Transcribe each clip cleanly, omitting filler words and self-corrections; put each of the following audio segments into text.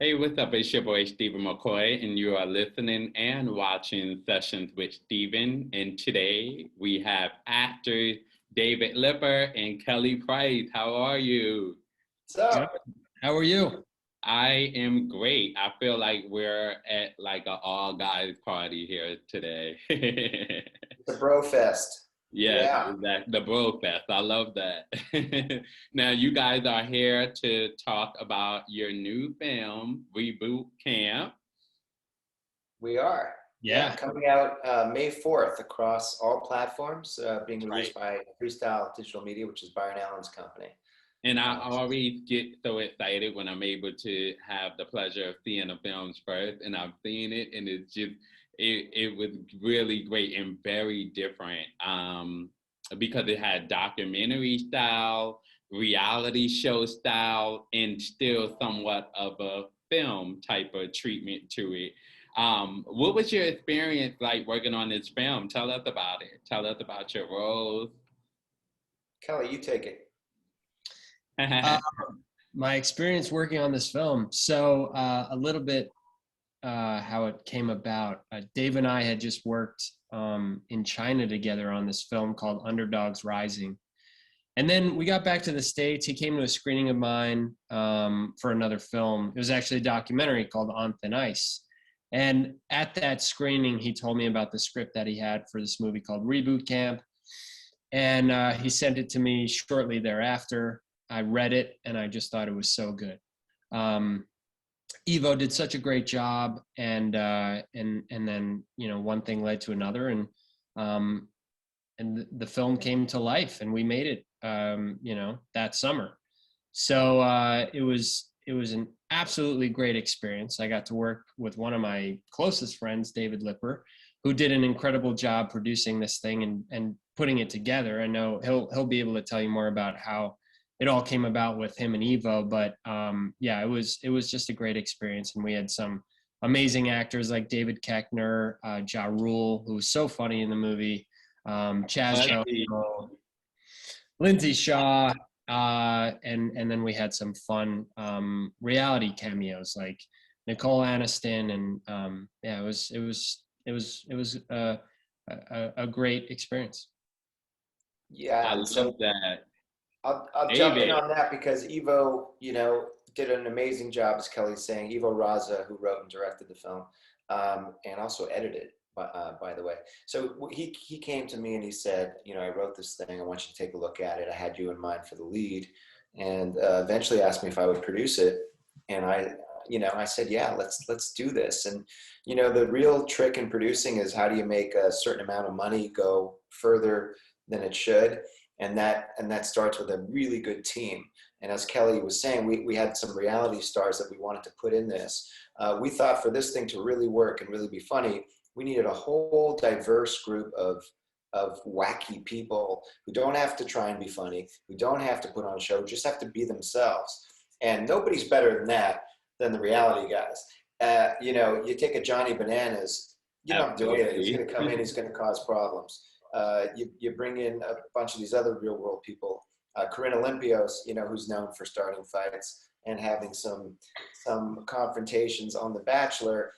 Hey, what's up? It's your boy Stephen McCoy, and you are listening and watching Sessions with Stephen. And today we have actors David Lipper and Kelly Price. How are you? What's Good. up? How are you? I am great. I feel like we're at like an all guys party here today. It's a bro fest. Yes, Yeah, the Bro Fest. I love that. Now, you guys are here to talk about your new film, Reboot Camp. we are. Yeah, Yeah, coming out May 4th across all platforms, being Right. released by Freestyle Digital Media, which is Byron Allen's company. And I Um, always get so excited when I'm able to have the pleasure of seeing the films first, and I've seen it, and it was really great and very different because it had documentary style, reality show style, and still somewhat of a film type of treatment to it. What was your experience like working on this film? Tell us about it. Tell us about your roles. Kelly, you take it. uh, my experience working on this film. So a little bit how it came about. Dave and I had just worked in China together on this film called Underdogs Rising. And then we got back to the States. He came to a screening of mine for another film. It was actually a documentary called On Thin Ice. And at that screening, he told me about the script that he had for this movie called Reboot Camp. And he sent it to me shortly thereafter. I read it and I just thought it was so good. Um, Evo did such a great job, and then one thing led to another, um, and the film came to life, and we made it that summer. So it was an absolutely great experience. I got to work with one of my closest friends, David Lipper, who did an incredible job producing this thing and putting it together. I know he'll be able to tell you more about how it all came about with him and Evo, but yeah, it was just a great experience, and we had some amazing actors like David Koechner, Ja Rule, who was so funny in the movie, Chaz Let's Bell, see. Lindsay Shaw, and then we had some fun reality cameos like Nicole Aniston, and yeah, it was a great experience. I Yeah, love so that. I'll jump in David. on that because Evo, did an amazing job, as Kelly's saying. Evo Raza, who wrote and directed the film, and also edited, by the way. So he came to me and he said, I wrote this thing. I want you to take a look at it. I had you in mind for the lead, and eventually asked me if I would produce it. And I said, yeah, let's do this. And the real trick in producing is how do you make a certain amount of money go further than it should, and that starts with a really good team. And as Kelly was saying, we had some reality stars that we wanted to put in this. We thought for this thing to really work and really be funny, we needed a whole diverse group of wacky people who don't have to try and be funny, who don't have to put on a show, just have to be themselves. And nobody's better than the reality guys. You take a Johnny Bananas, you don't have to do anything. He's Absolutely. going to come in, he's going to cause problems. You bring in a bunch of these other real world people. Corinne Olympios, who's known for starting fights and having some confrontations on The Bachelor.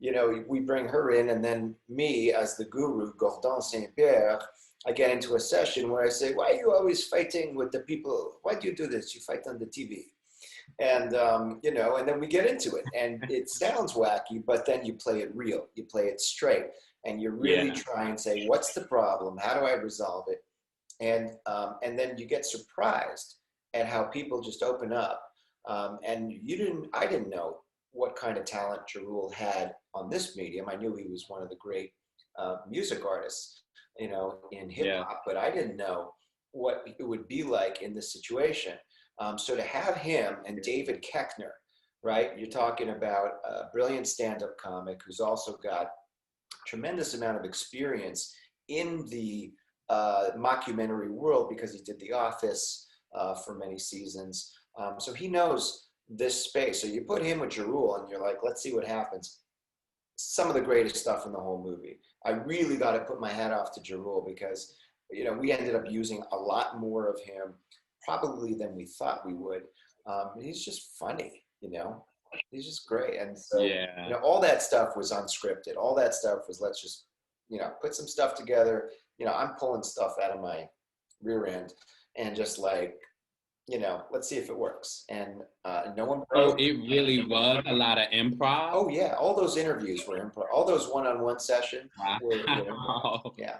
We bring her in, and then me as the guru, Gordon Saint Pierre. I get into a session where I say, "Why are you always fighting with the people? Why do you do this? You fight on the TV." And then we get into it, and it sounds wacky, but then you play it real, you play it straight, and you really Yeah. try and say, what's the problem? How do I resolve it? And then you get surprised at how people just open up. And I didn't know what kind of talent Jarul had on this medium. I knew he was one of the great music artists, in hip Yeah. hop, but I didn't know what it would be like in this situation. So to have him and David Koechner, right? You're talking about a brilliant stand-up comic who's also got tremendous amount of experience in the mockumentary world because he did The Office for many seasons. So he knows this space. So you put him with Jarul and you're like, let's see what happens. Some of the greatest stuff in the whole movie. I really got to put my hat off to Jarul because, we ended up using a lot more of him probably than we thought we would. He's just funny. He's just great. And so, Yeah. all that stuff was unscripted. All that stuff was, let's just, put some stuff together. I'm pulling stuff out of my rear end and just like, let's see if it works. And no one So broke. it really was a lot of improv. Oh yeah, all those interviews were improv. All those one-on-one sessions were improv. Wow. Yeah,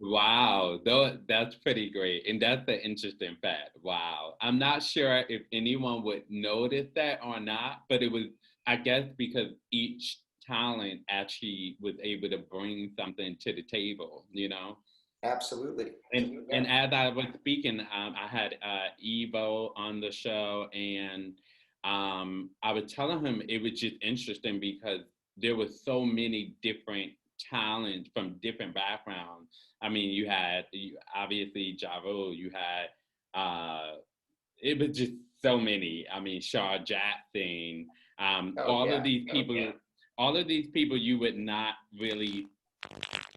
Wow, though that's pretty great. And that's the interesting fact. Wow. I'm not sure if anyone would notice that or not, but it was, I guess, because each talent actually was able to bring something to the table, you know? absolutely. And as I was speaking, I had Evo on the show, and I was telling him it was just interesting because there were so many different talents from different backgrounds. I mean, obviously Javu, you had it was just so many. I mean, Shaw Jackson, Oh all of yeah. these people, all of these people you would not really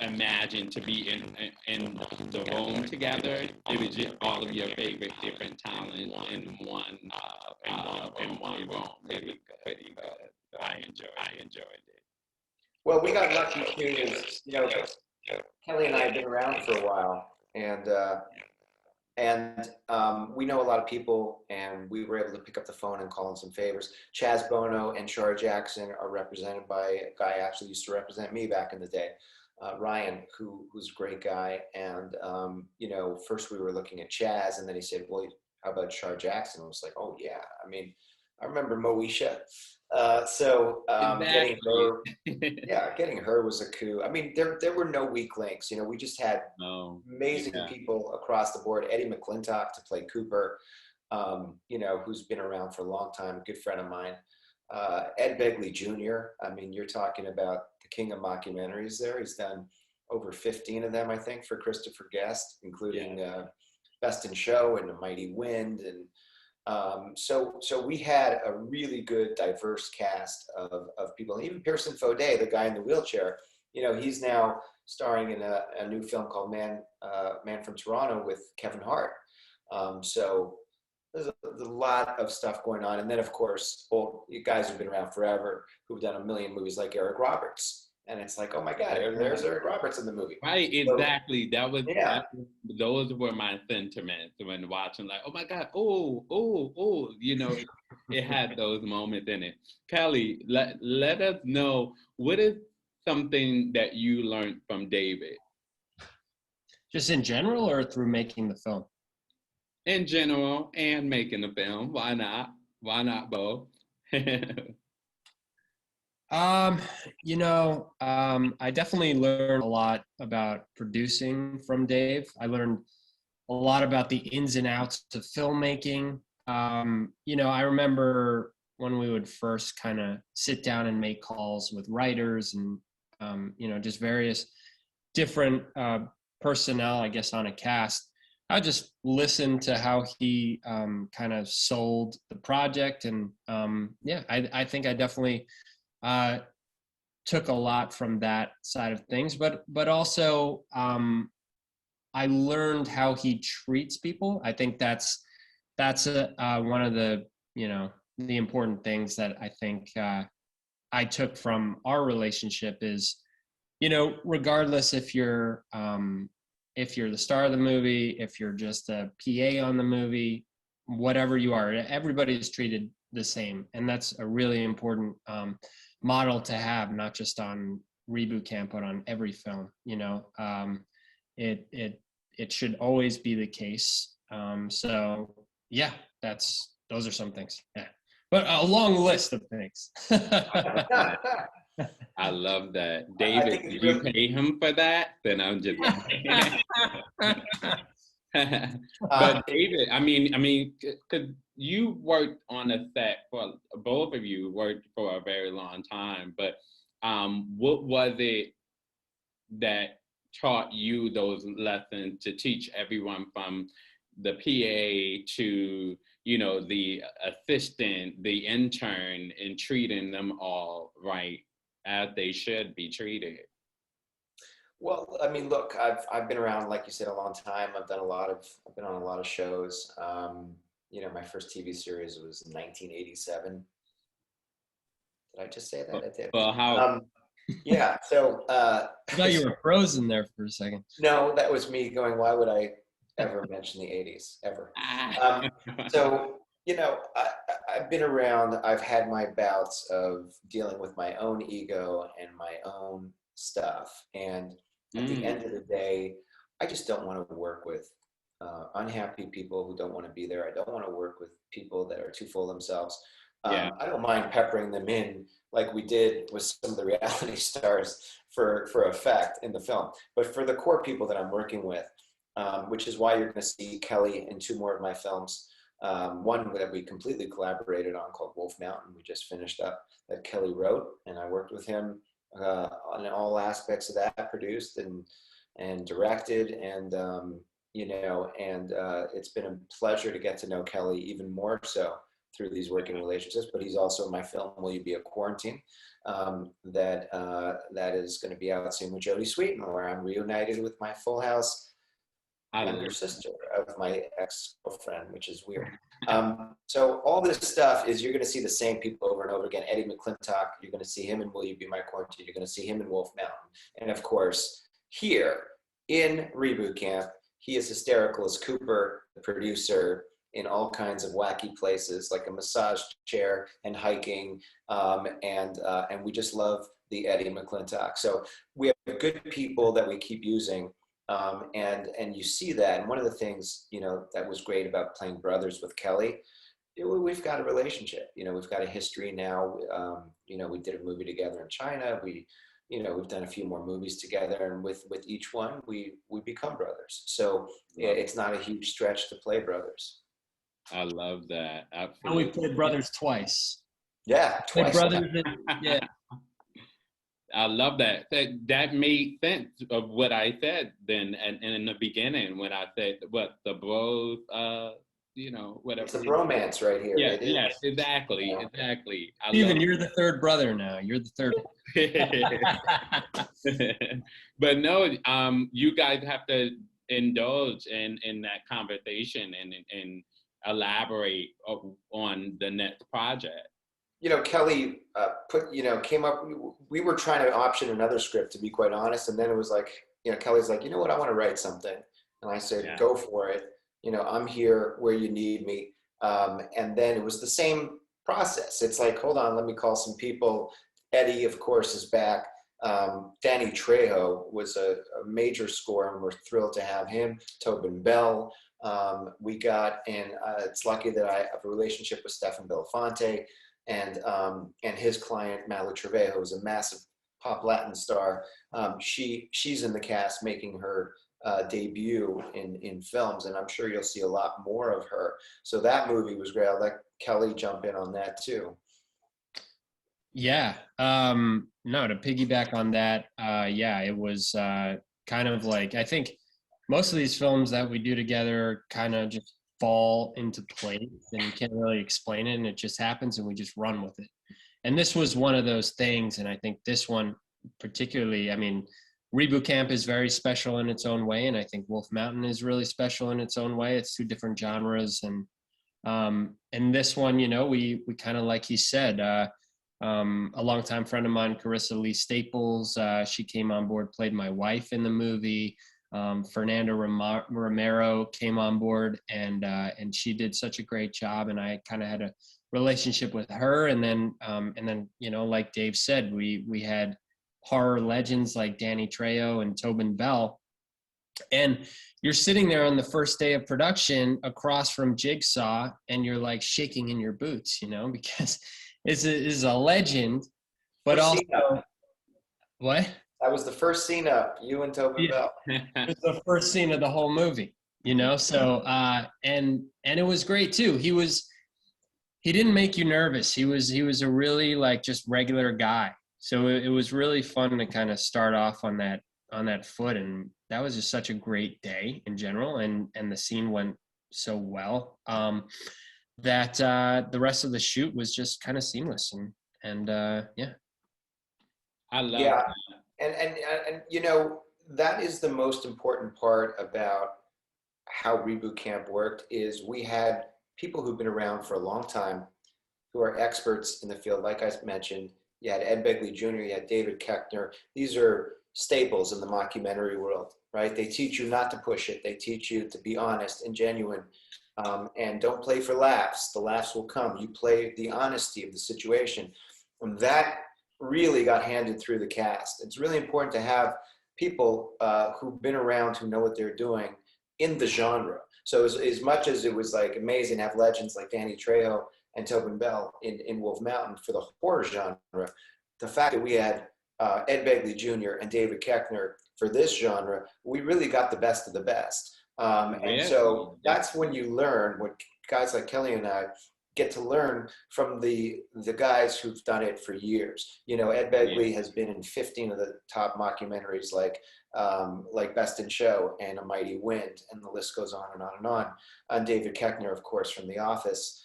imagine to be in the room together. It was just all of your favorite different talents in one room. It was pretty good. I enjoyed it. Well, we got lucky too. Is Kelly and I have been around for a while, and we know a lot of people, and we were able to pick up the phone and call in some favors. Chaz Bono and Shara Jackson are represented by a guy who actually used to represent me back in the day, Ryan, who's a great guy. And first we were looking at Chaz, and then he said, "Well, how about Shara Jackson?" I was like, "Oh yeah, I mean, I remember Moesha." Getting Exactly. her, yeah, getting her was a coup. I mean, there were no weak links. We just had Oh, amazing yeah. people across the board. Eddie McClintock to play Cooper, who's been around for a long time, a good friend of mine. Ed Begley Jr. I mean, you're talking about the king of mockumentaries there. He's done over 15 of them, I think, for Christopher Guest, including Best in Show and The Mighty Wind. And so we had a really good, diverse cast of people. And even Pearson Faudet, the guy in the wheelchair, he's now starring in a new film called Man from Toronto with Kevin Hart. So there's a lot of stuff going on. And then, of course, you guys who've been around forever, who've done a million movies like Eric Roberts. And it's like, oh my God, there's Eric Roberts in the movie. Right, So, exactly. yeah. Those were my sentiments when watching, like, oh my God, it had those moments in it. Kelly, let us know, what is something that you learned from David Just in general or through making the film? in general and making the film? Why not? Why not both? I definitely learned a lot about producing from Dave. I learned a lot about the ins and outs of filmmaking. I remember when we would first kind of sit down and make calls with writers and, just various different personnel, I guess, on a cast. I just listened to how he kind of sold the project. And I think I definitely took a lot from that side of things, but also I learned how he treats people. I think that's one of the the important things that I think I took from our relationship is, regardless if you're the star of the movie, if you're just a PA on the movie, whatever you are, everybody is treated the same, and that's a really important model to have, not just on Reboot Camp, but on every film. It should always be the case. So yeah, those are some things. Yeah, but a long list of things. I love that. David, did you pay him for that? Then I'm just But David, because you worked on a set for, both of you worked for a very long time, but what was it that taught you those lessons to teach everyone from the PA to, the assistant, the intern, and treating them all right as they should be treated? Well, I mean, look, I've been around, like you said, a long time. I've been on a lot of shows. My first TV series was 1987. Did I just say that? I did. Well, how? Yeah. So I thought you were frozen there for a second. no, that was me going, why would I ever mention the 80s ever? So, you know, I've been around, I've had my bouts of dealing with my own ego and my own stuff. And at the end of the day, I just don't want to work with unhappy people who don't want to be there. I don't want to work with people that are too full of themselves. Yeah. I don't mind peppering them in like we did with some of the reality stars for effect in the film. But for the core people that I'm working with, which is why you're going to see Keli in 2 more of my films. One that we completely collaborated on called Wolf Mountain. We just finished up that Keli wrote, and I worked with him on all aspects of that, produced and directed, and you know, and it's been a pleasure to get to know Keli even more so through these working relationships. But he's also in my film Will You Be a Quarantine, that is going to be out soon with Jodie Sweetin, where I'm reunited with my Full House younger sister of my ex-girlfriend, which is weird. So all this stuff is, you're going to see the same people over and over again. Eddie McClintock, you're going to see him in Will You Be My Quarantine. You're going to see him in Wolf Mountain. And of course, here in Reboot Camp, he is hysterical as Cooper, the producer, in all kinds of wacky places, like a massage chair and hiking. And we just love the Eddie McClintock. So we have good people that we keep using. And you see that. And one of the things, you know, that was great about playing brothers with Keli, we've got a relationship, you know, we've got a history now. You know, we did a movie together in China. You know, we've done a few more movies together, and with each one, we become brothers. So it's not a huge stretch to play brothers. I love that. Absolutely. And we played brothers twice. Yeah, twice. Brothers, yeah. I love that. That made sense of what I said then, and in the beginning when I said what the bros, you know, whatever. It's a bromance right here. Yeah, yes, exactly, Yeah. exactly. Steven, you're the 3rd brother now. You're the 3rd. But no, you guys have to indulge in that conversation and elaborate on the next project. You know, Keli came up, we were trying to option another script, to be quite honest. And then it was like, you know, Kelly's like, you know what, I want to write something. And I said, go for it. You know, I'm here where you need me. And then it was the same process. It's like, hold on, let me call some people. Eddie, of course, is back. Danny Trejo was a major score, and we're thrilled to have him. Tobin Bell. We got, and it's lucky that I have a relationship with Stefan Belfonte. And his client, Malu Trevejo, who's a massive pop Latin star. She's in the cast making her debut in films, and I'm sure you'll see a lot more of her. So that movie was great. I'll let Keli jump in on that too. Yeah. No, to piggyback on that, yeah, it was kind of like, I think most of these films that we do together kind of just fall into place, and you can't really explain it, and it just happens, and we just run with it. And this was one of those things, and I think this one particularly, I mean, Reboot Camp is very special in its own way, and I think Wolf Mountain is really special in its own way. It's 2 different genres, and this one, you know, we kind of, like he said, a longtime friend of mine, Carissa Lee Staples, she came on board, played my wife in the movie. Fernanda Romero came on board, and she did such a great job, and I kind of had a relationship with her. And then you know, like Dave said, we had horror legends like Danny Trejo and Tobin Bell, and you're sitting there on the first day of production across from Jigsaw, and you're like shaking in your boots, you know, because it's a legend, but also what? That was the first scene up, you and Tobin Bell. It was the first scene of the whole movie, you know? So, and it was great too. He didn't make you nervous. He was a really like just regular guy. So it was really fun to kind of start off on that foot. And that was just such a great day in general. And the scene went so well, that the rest of the shoot was just kind of seamless. And yeah. I love that. And you know, that is the most important part about how Reboot Camp worked, is we had people who've been around for a long time, who are experts in the field, like I mentioned, you had Ed Begley Jr., you had David Koechner. These are staples in the mockumentary world, right? They teach you not to push it. They teach you to be honest and genuine, and don't play for laughs. The laughs will come. You play the honesty of the situation. And that really got handed through the cast. It's really important to have people who've been around, who know what they're doing in the genre. So as much as it was like amazing to have legends like Danny Trejo and Tobin Bell in Wolf Mountain for the horror genre, the fact that we had Ed Begley Jr. and David Koechner for this genre, we really got the best of the best. And so that's when you learn, what guys like Keli and I get to learn from the guys who've done it for years. You know, Ed Begley has been in 15 of the top mockumentaries like Best in Show and A Mighty Wind, and the list goes on and on and on. And David Koechner, of course, from The Office.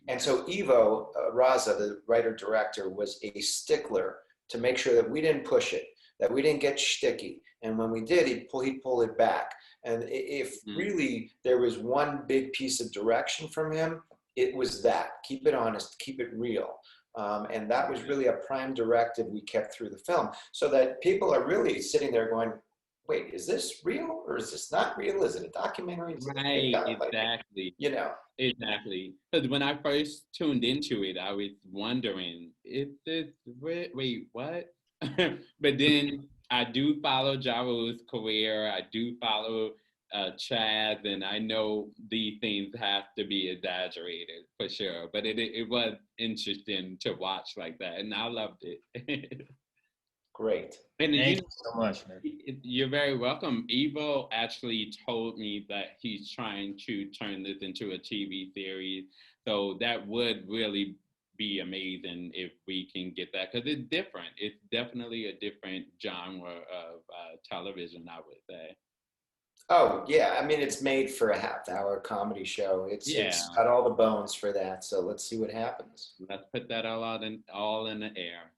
And so Ivo Raza, the writer-director, was a stickler to make sure that we didn't push it, that we didn't get shticky. And when we did, he'd pull it back. And if really there was one big piece of direction from him, it was that. Keep it honest, keep it real. And that was really a prime directive we kept through the film, so that people are really sitting there going, wait, is this real or is this not real? Is it a documentary? Right, exactly. You know. Exactly. Because when I first tuned into it, I was wondering, is this, wait, what? But then I do follow Ja Rule's career. I do follow Chad, and I know these things have to be exaggerated for sure. But it was interesting to watch like that, and I loved it. Great. And Thank you so much, man. You're very welcome. Evo actually told me that he's trying to turn this into a TV series. So that would really be amazing if we can get that, because it's different. It's definitely a different genre of television, I would say. Oh, yeah. I mean, it's made for a half-hour comedy show. It's got all the bones for that. So let's see what happens. Let's put that all in the air.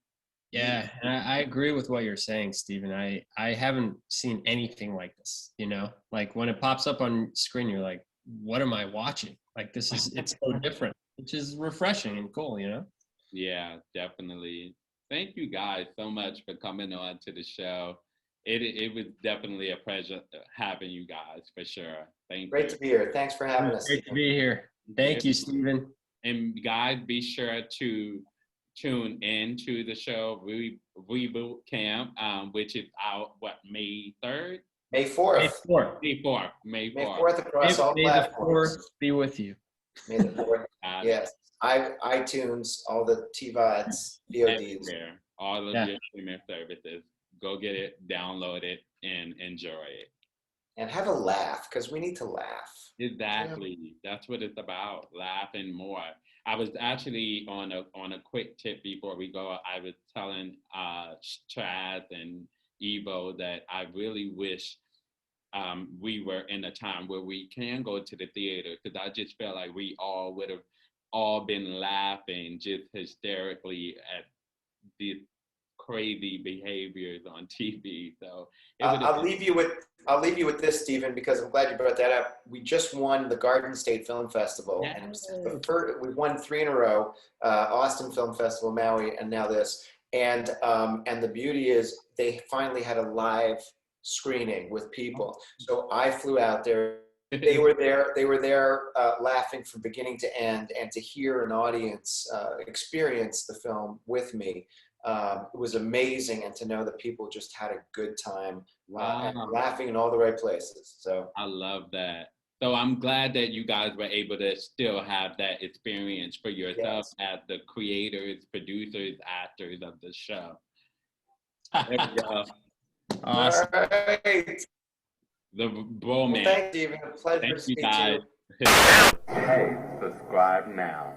Yeah, and I agree with what you're saying, Stephen. I haven't seen anything like this, you know? Like when it pops up on screen, you're like, what am I watching? Like it's so different, which is refreshing and cool, you know? Yeah, definitely. Thank you guys so much for coming on to the show. It was definitely a pleasure having you guys, for sure. Thank you. Great to be here. Thanks for having us. Great to be here. Thank you, Stephen. And guys, be sure to tune in to the show Reboot Camp, which is out May 3rd? May 4th. May 4th. May 4th across all platforms. The 4th be with you. May the 4th. Yes. iTunes, all the TVODs, VODs. Everywhere. All of your streaming services. Go get it, download it, and enjoy it. And have a laugh, because we need to laugh. Exactly. That's what it's about. Laughing more. I was actually on a quick tip before we go. I was telling Chad and Evo that I really wish we were in a time where we can go to the theater, because I just felt like we all would have all been laughing just hysterically at these crazy behaviors on TV. So I'll leave you with this, Stephen, because I'm glad you brought that up. We just won the Garden State Film Festival, and it was the first, we won 3 in a row: Austin Film Festival, Maui, and now this. And the beauty is they finally had a live screening with people. So I flew out there. They were there laughing from beginning to end, and to hear an audience experience the film with me. It was amazing, and to know that people just had a good time, and laughing in all the right places. So I love that. So I'm glad that you guys were able to still have that experience for yourself as the creators, producers, actors of the show. There we go. Awesome. All right. The bromance. Well, thanks, Stephen. A pleasure Thank to you speak guys. to you. Hey, subscribe now.